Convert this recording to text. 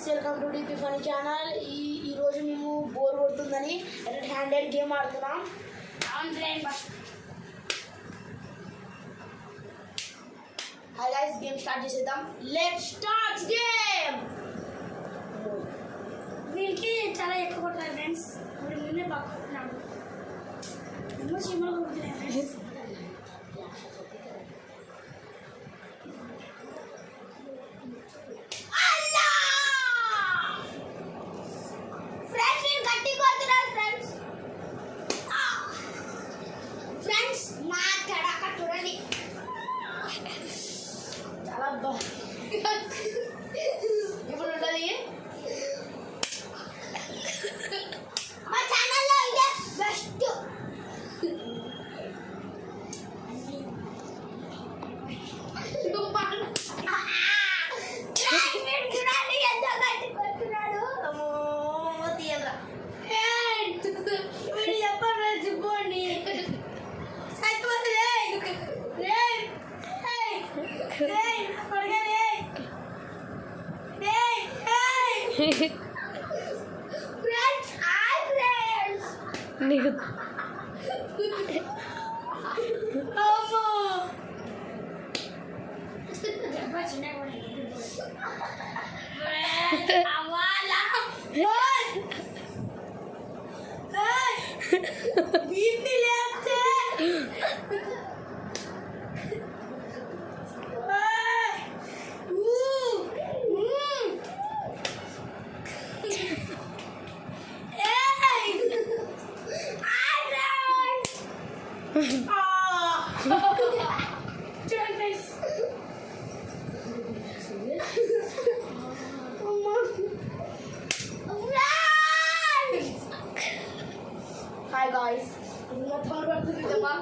Guys, welcome to DP funny channel. ఈరోజు మేము bore కొడుతుందని హ్యాండెడ్ గేమ్ ఆడుతున్నాం. హాయ్ గైస్, గేమ్ స్టార్ట్ చేసేద్దాం. Let's start game. వీళ్ళకి చాలా ఎక్కువ కొట్టారు ఫ్రెండ్స్. వీడి ముందే బాగా కొట్టున్నాడు. ఎన్నో చీమలు కొడుతున్నాయి ఫ్రెండ్స్. చాలా ఇప్పుడు ఉంటుంది. మా ఛానల్లో ఇదే బెస్ట్. నీకు హాయ్ గాయ్స్, మొత్తం పడుతుంది కదా.